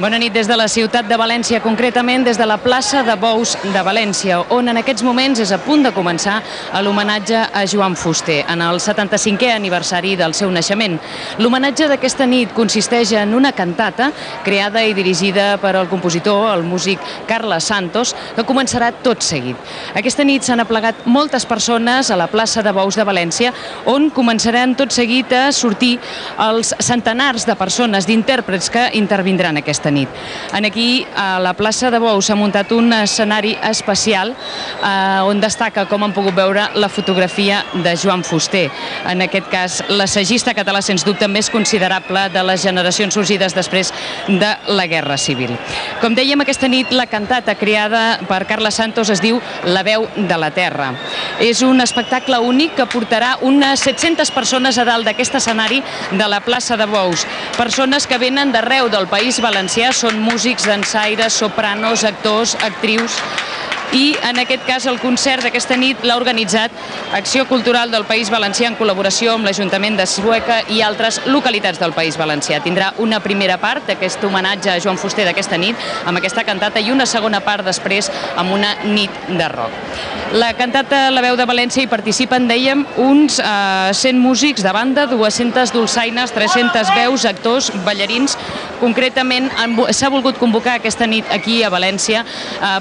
Bona nit des de la ciutat de València, concretament des de la plaça de Bous de València, on en aquests moments és a punt de començar l'homenatge a Joan Fuster, en el 75è aniversari del seu naixement. L'homenatge d'aquesta nit consisteix en una cantata creada i dirigida per el compositor, el músic Carles Santos, que començarà tot seguit. Aquesta nit s'han aplegat moltes persones a la plaça de Bous de València, on començaran tot seguit a sortir els centenars de persones, d'intèrprets que intervindran aquesta nit. Aquí, a la plaça de Bous, s'ha muntat un escenari especial on destaca, com han pogut veure, la fotografia de Joan Fuster. En aquest cas, l'assagista català, sens dubte, més considerable de les generacions sorgides després de la Guerra Civil. Com dèiem, aquesta nit la cantata creada per Carles Santos es diu La veu de la terra. És un espectacle únic que portarà unes 700 persones a dalt d'aquest escenari de la plaça de Bous. Persones que venen d'arreu del País Valencià, són músics, dansaires, sopranos, actors, actrius. I en aquest cas el concert d'aquesta nit l'ha organitzat Acció Cultural del País Valencià en col·laboració amb l'Ajuntament de Sueca i altres localitats del País Valencià. Tindrà una primera part d'aquest homenatge a Joan Fuster d'aquesta nit amb aquesta cantata i una segona part després amb una nit de rock. La cantata La veu de València hi participen, dèiem, uns 100 músics de banda, 200 dolçaines, 300 veus, actors, ballarins. Concretament s'ha volgut convocar aquesta nit aquí a València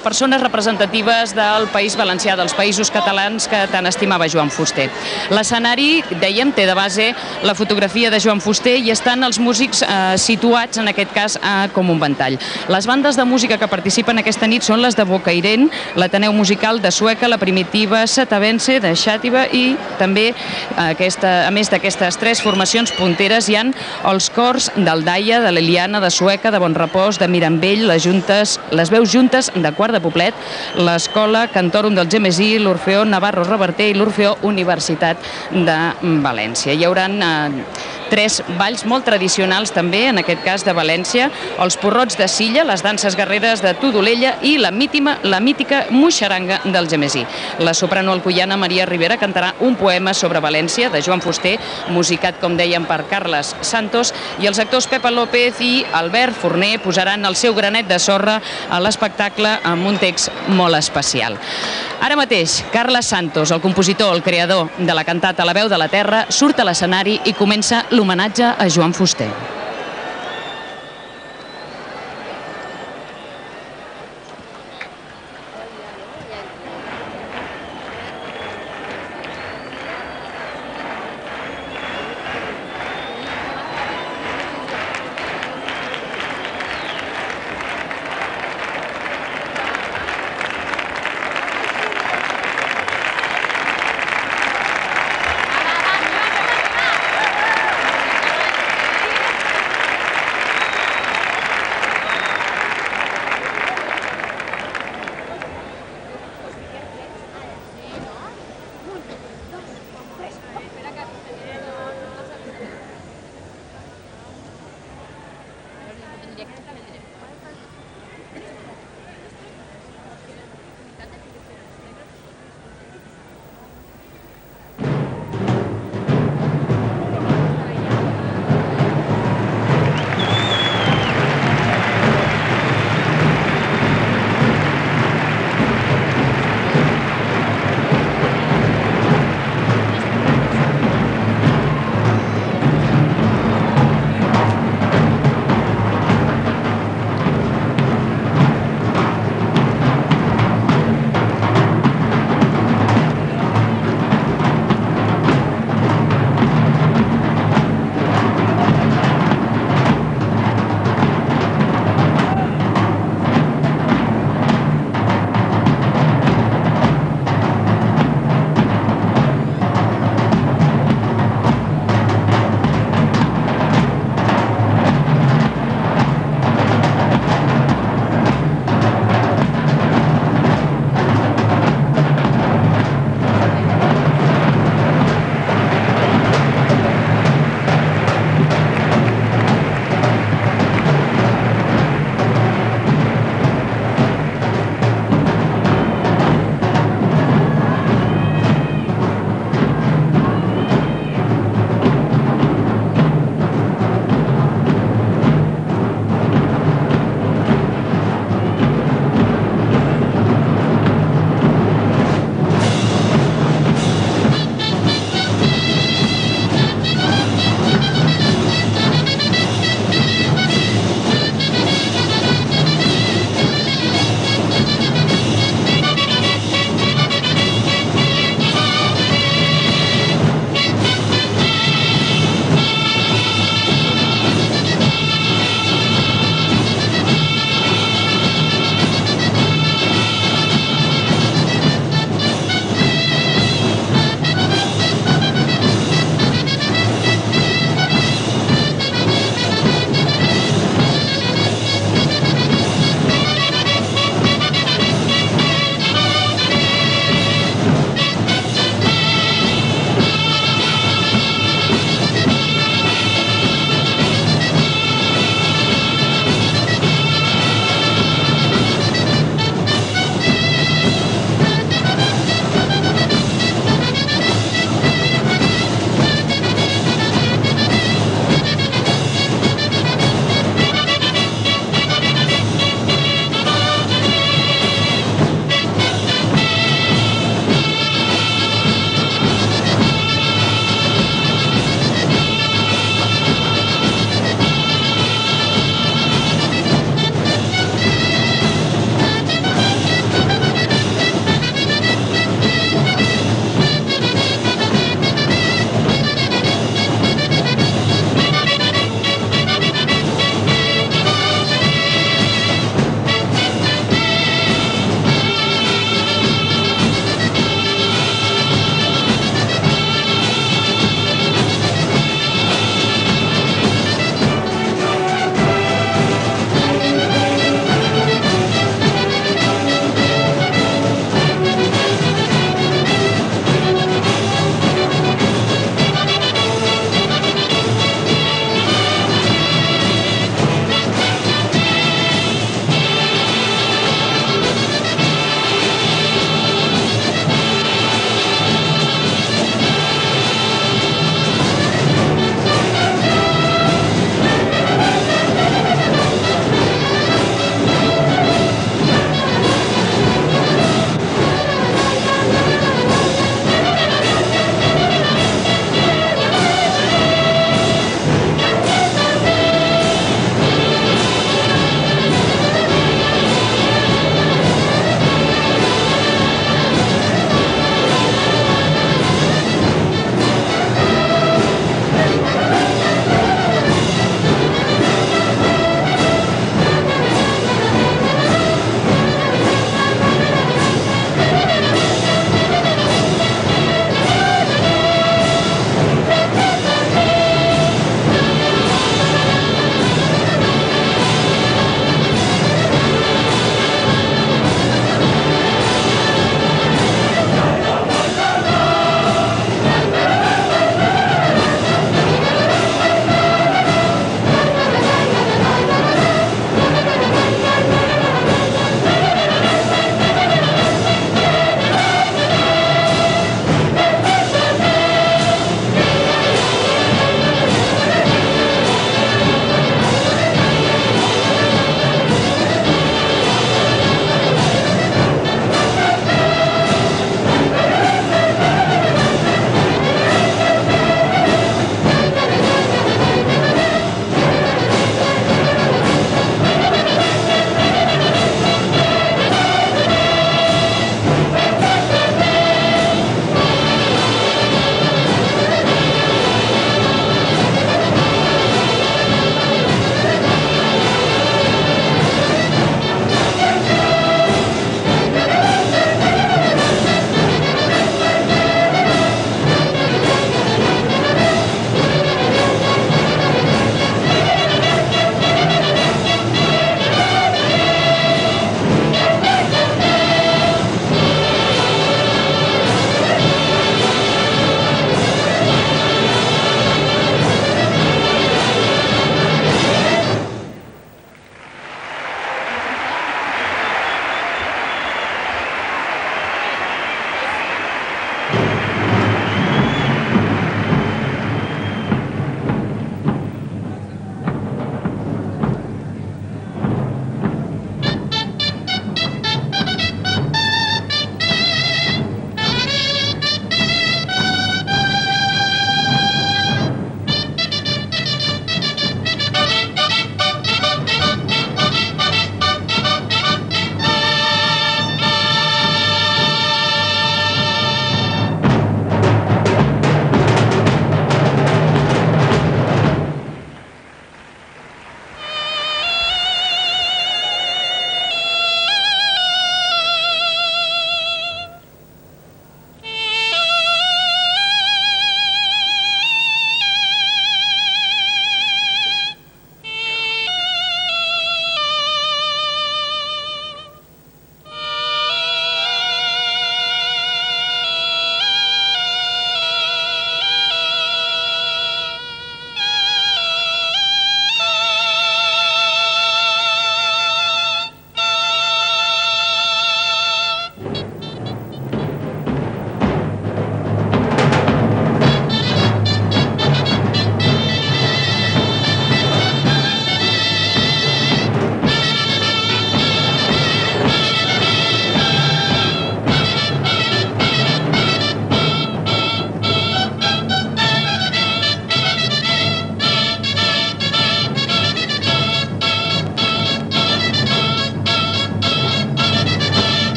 persones representatives del País Valencià, dels països catalans que tant estimava Joan Fuster. L'escenari, dèiem, té de base la fotografia de Joan Fuster i estan els músics situats, en aquest cas, com un ventall. Les bandes de música que participen aquesta nit són les de Bocairent, l'Ateneu Musical de Sueca, la Primitiva Satavense de Xàtiva i també, a més d'aquestes tres formacions punteres, hi ha els cors d'Aldaia, de l'Eliana, de Sueca, de Bonrepòs, de Mirambell, les veus juntes de Quart de Poblet, l'Escola Cantorum del Gemesí, l'Orfeó Navarro Reverter i l'Orfeó Universitat de València. Hi haurà tres balls molt tradicionals també, en aquest cas de València, els porrots de Silla, les danses guerreres de Tudolella i la mítica moixaranga del Gemesí. La soprano alcoiana Maria Rivera cantarà un poema sobre València de Joan Fuster, musicat, com dèiem, per Carles Santos, i els actors Pepa López i Albert Forner posaran el seu granet de sorra a l'espectacle amb un text molt especial. Ara mateix, Carles Santos, el compositor, el creador de la cantata La veu de la terra, surt a l'escenari i comença l'homenatge a Joan Fuster.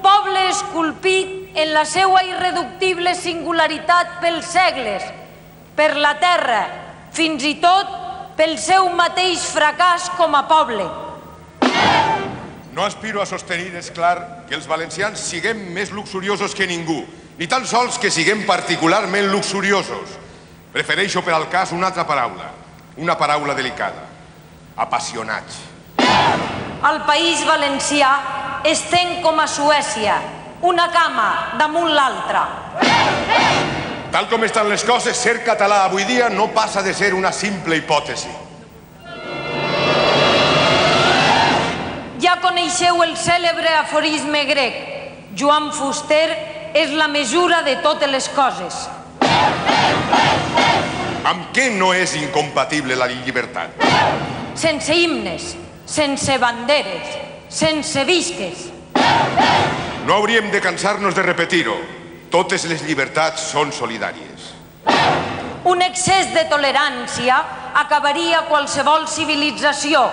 poble esculpit en la seva irreductible singularitat pels segles, per la terra, fins i tot pel seu mateix fracàs com a poble. No aspiro a sostenir, és clar, que els valencians siguem més luxuriosos que ningú, ni tan sols que siguem particularment luxuriosos. Prefereixo per al cas una altra paraula, una paraula delicada: apassionats. Al País Valencià estem com a Suècia, una cama damunt l'altra. Tal com estan les coses, ser català avui dia no passa de ser una simple hipòtesi. Ja coneixeu el cèlebre aforisme grec: Joan Fuster és la mesura de totes les coses. Amb què no és incompatible la llibertat? Sense himnes, sense banderes, sense visques. No hauríem de cansar-nos de repetir-ho. Totes les llibertats són solidàries. Un excés de tolerància acabaria qualsevol civilització,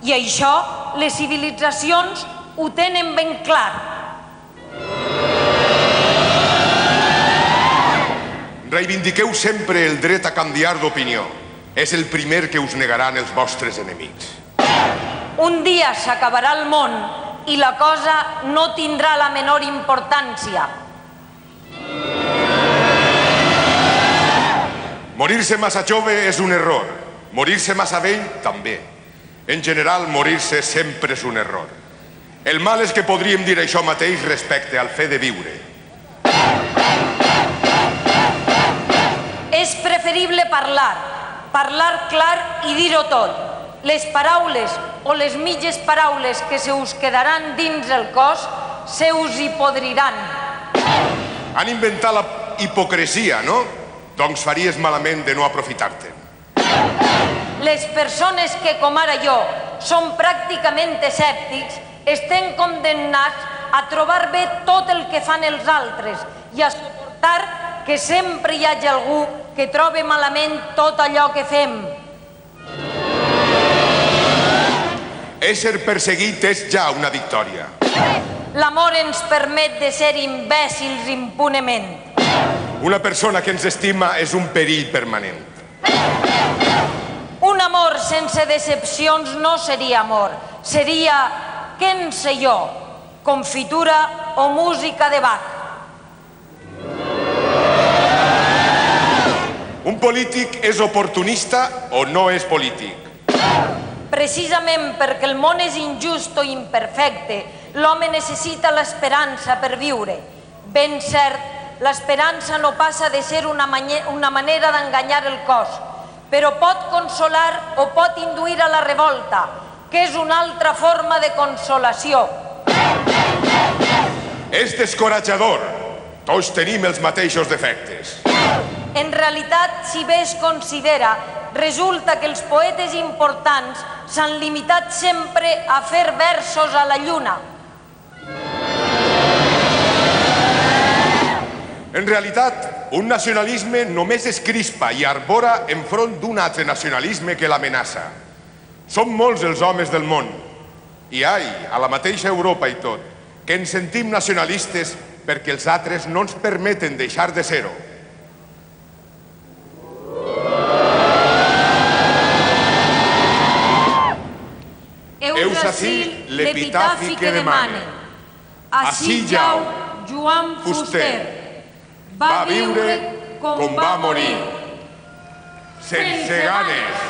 i això les civilitzacions ho tenen ben clar. Reivindiqueu sempre el dret a canviar d'opinió. És el primer que us negaran els vostres enemics. Un dia s'acabarà el món i la cosa no tindrà la menor importància. Morir-se massa jove és un error. Morir-se massa vell, també. En general, morir-se sempre és un error. El mal és que podríem dir això mateix respecte al fet de viure. És preferible parlar clar i dir-ho tot. Les paraules o les mitges paraules que se us quedaran dins el cos se us hi podriran. Han inventat la hipocresia, no? Doncs faries malament de no aprofitar-te'n. Les persones que, com ara jo, són pràcticament escèptics, estem condemnats a trobar bé tot el que fan els altres i a suportar que sempre hi hagi algú que trobe malament tot allò que fem. Ésser perseguit és ja una victòria. L'amor ens permet de ser imbècils impunement. Una persona que ens estima és un perill permanent. Un amor sense decepcions no seria amor. Seria, què en sé jo, confitura o música de Bach. Un polític és oportunista o no és polític? Precisament perquè el món és injust o imperfecte, l'home necessita l'esperança per viure. Ben cert, l'esperança no passa de ser una manera d'enganyar el cos, però pot consolar o pot induir a la revolta, que és una altra forma de consolació. És descoratjador. Tots tenim els mateixos defectes. En realitat, si bé es considera, resulta que els poetes importants s'han limitat sempre a fer versos a la lluna. En realitat, un nacionalisme només es crispa i arbora enfront d'un altre nacionalisme que l'amenaça. Som molts els homes del món, i a la mateixa Europa i tot, que ens sentim nacionalistes perquè els altres no ens permeten deixar de ser-ho. Heus ací l'epitafi que demane. Ací jau Joan Fuster va viure com va morir, sense ganes.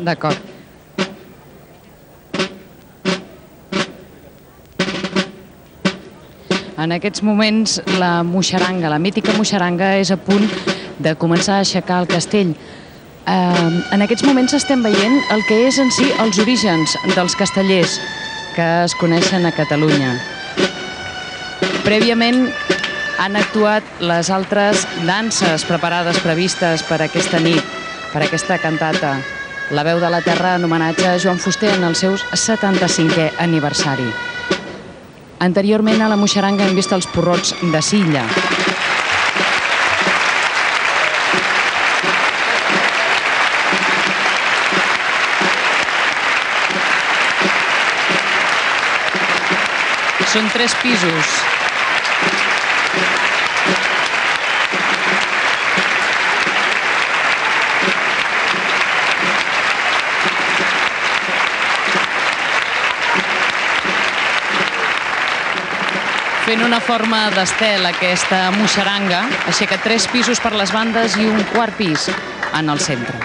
D'acord. En aquests moments la moixaranga, la mítica moixaranga, és a punt de començar a aixecar el castell. En aquests moments estem veient el que és en si els orígens dels castellers que es coneixen a Catalunya. Prèviament han actuat les altres danses previstes per aquesta nit, per aquesta cantata, La veu de la terra, en homenatge a Joan Fuster en el seu 75è aniversari. Anteriorment a la moixaranga hem vist els porrots de Silla. Són 3 pisos. Fent una forma d'estel aquesta moixaranga, aixeca 3 pisos per les bandes i un quart pis en el centre.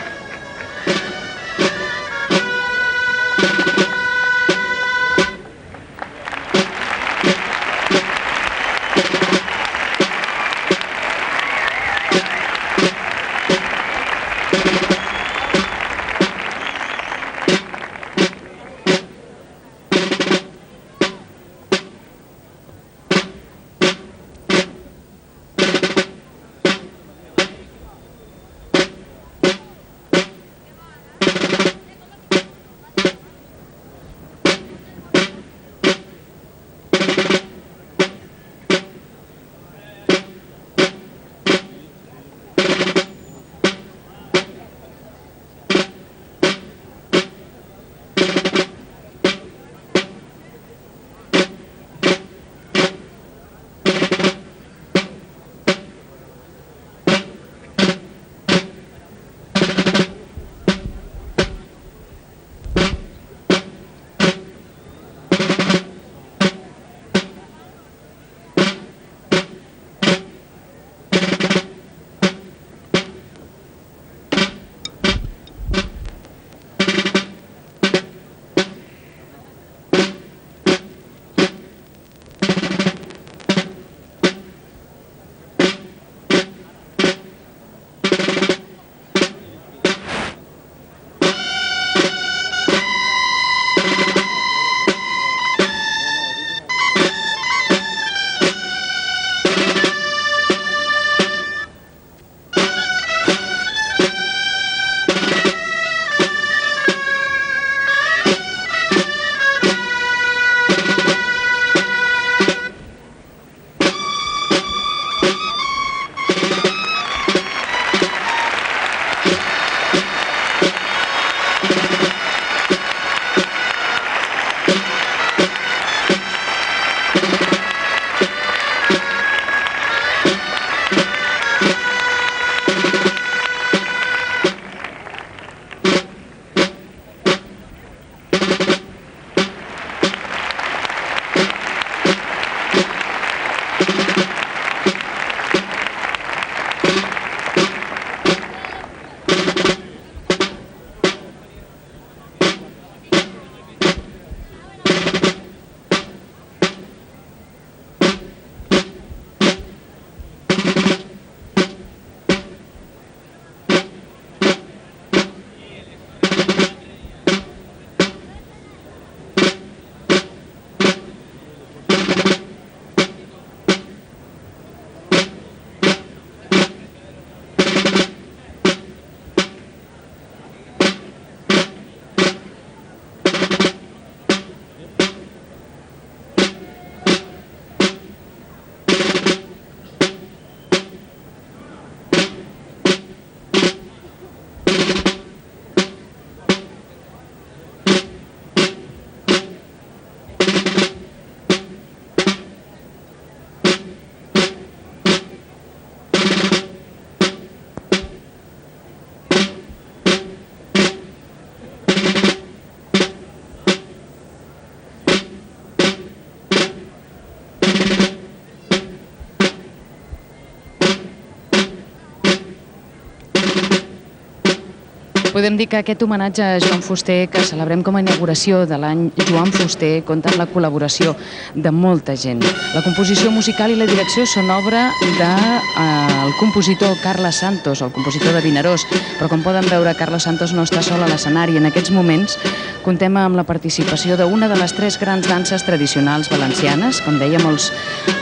Podem dir que aquest homenatge a Joan Fuster, que celebrem com a inauguració de l'any Joan Fuster, compta amb la col·laboració de molta gent. La composició musical i la direcció són obra del compositor Carles Santos, el compositor de Vinaròs, però com poden veure, Carles Santos no està sol a l'escenari. En aquests moments comptem amb la participació d'una de les 3 grans danses tradicionals valencianes, com deia, molts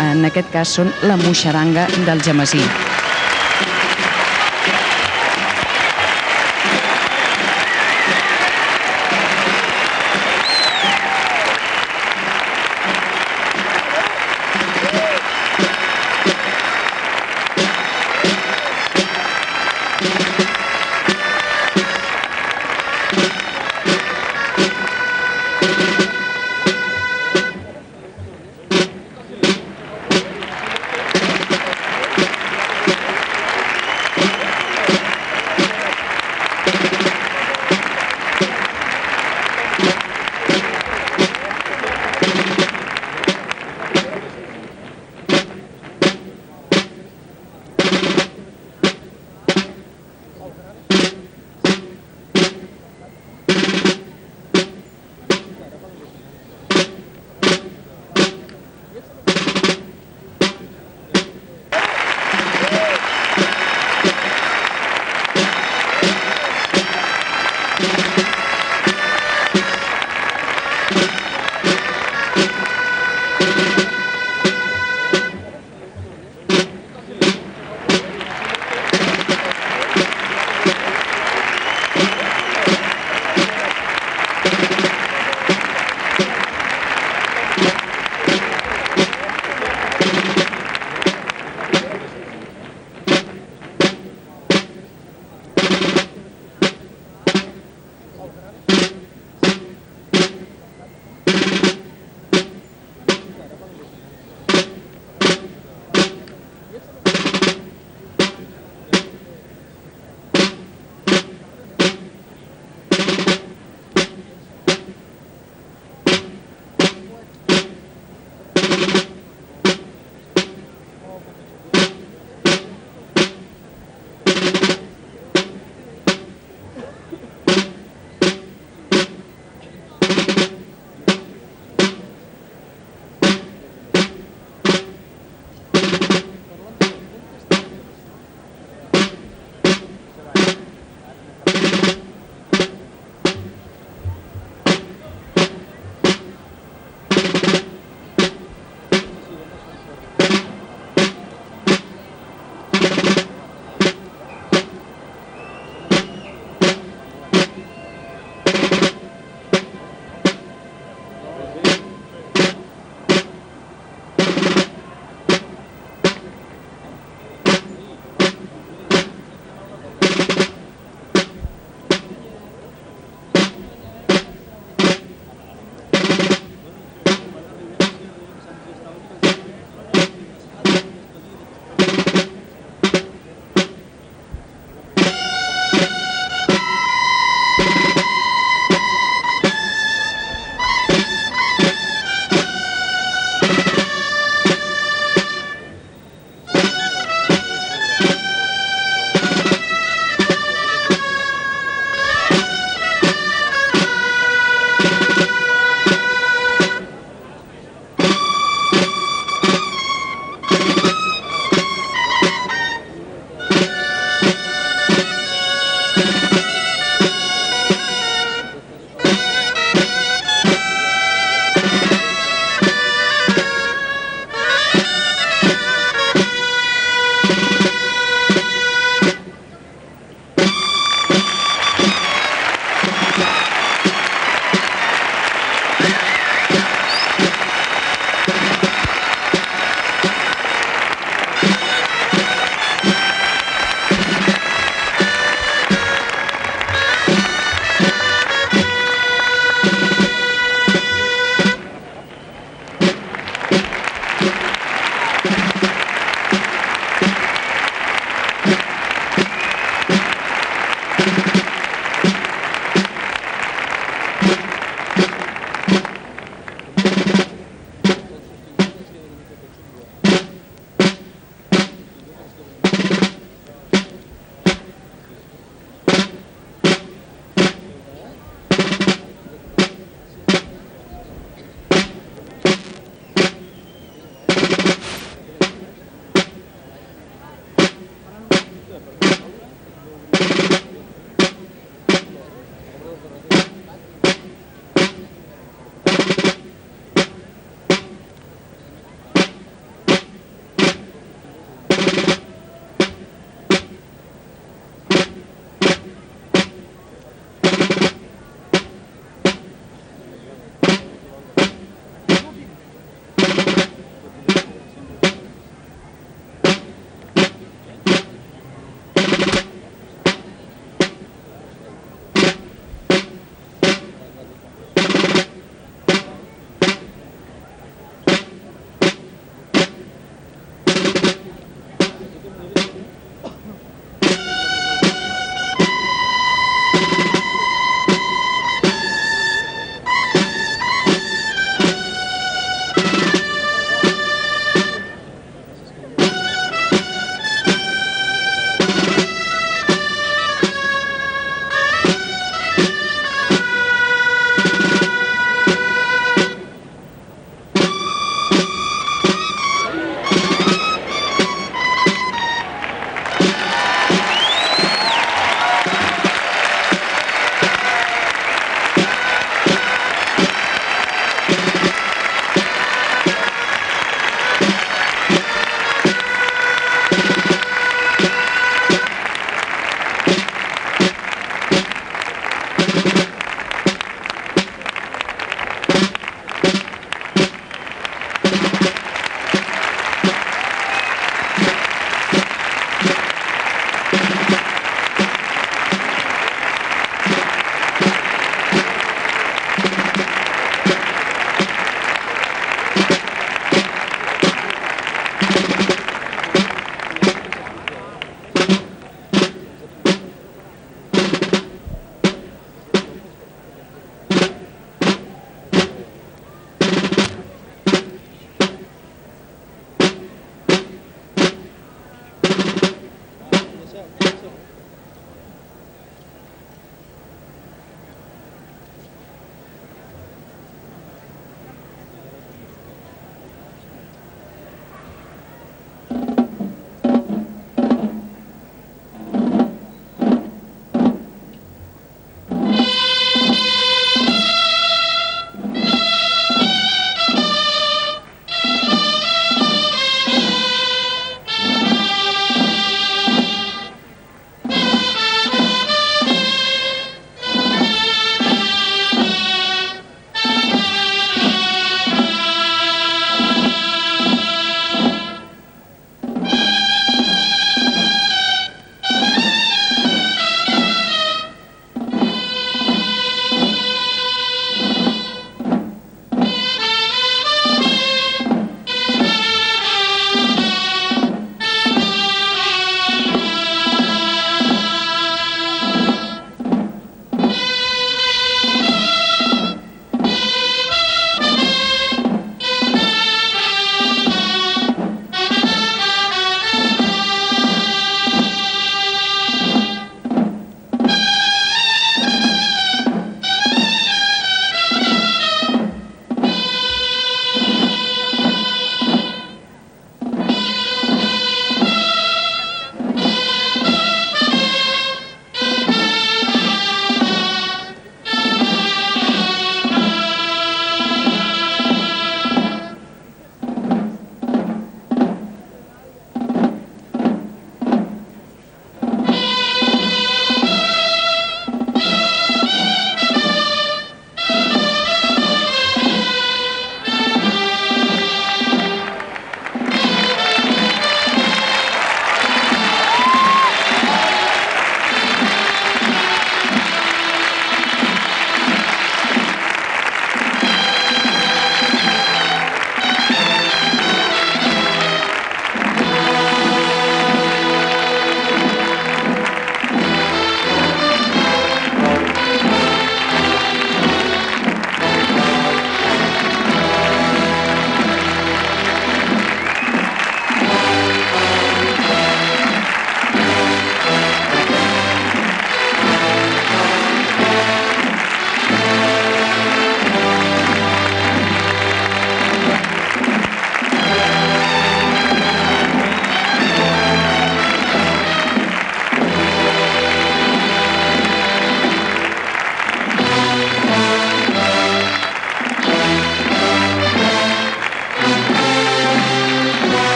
en aquest cas són la moixaranga del Gemesí.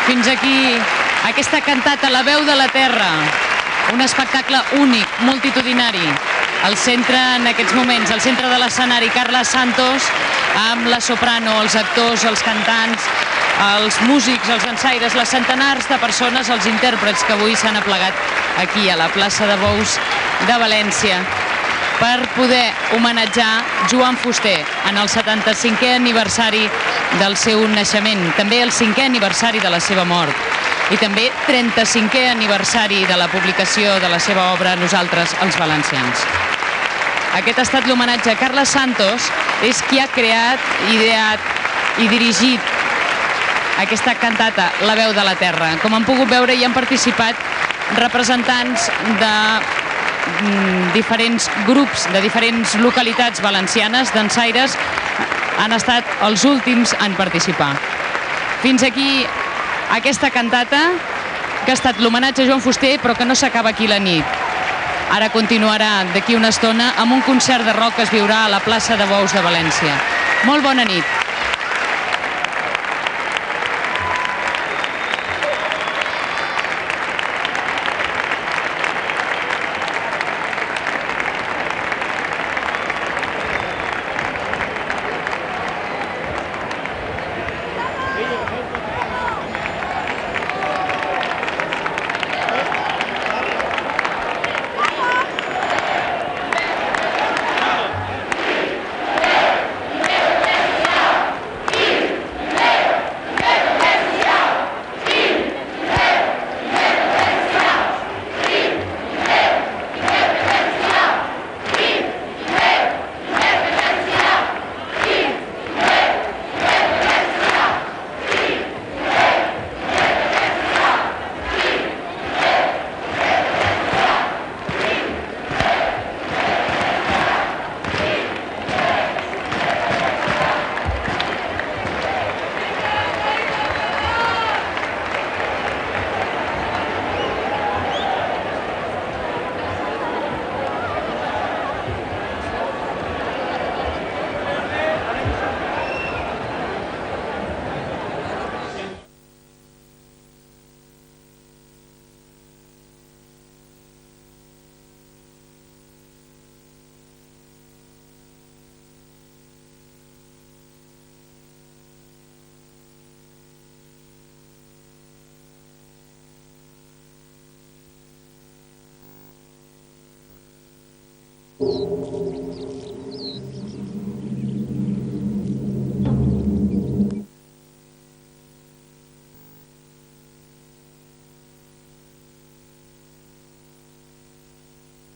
Fins aquí aquesta cantata La veu de la terra, un espectacle únic, multitudinari. Al centre, en aquests moments, al centre de l'escenari, Carles Santos, amb la soprano, els actors, els cantants, els músics, els dansaires, les centenars de persones, els intèrprets que avui s'han aplegat aquí a la plaça de Bous de València per poder homenatjar Joan Fuster en el 75è aniversari del seu naixement, també el 5è aniversari de la seva mort i també 35è aniversari de la publicació de la seva obra Nosaltres els valencians. Aquest ha estat l'homenatge. Carles Santos és qui ha creat, ideat i dirigit aquesta cantata La veu de la terra. Com han pogut veure, hi han participat representants de diferents grups, de diferents localitats valencianes, dansaires, han estat els últims en participar. Fins aquí aquesta cantata, que ha estat l'homenatge a Joan Fuster, però que no s'acaba aquí la nit. Ara continuarà d'aquí una estona amb un concert de rock que es viurà a la plaça de Bous de València. Molt bona nit.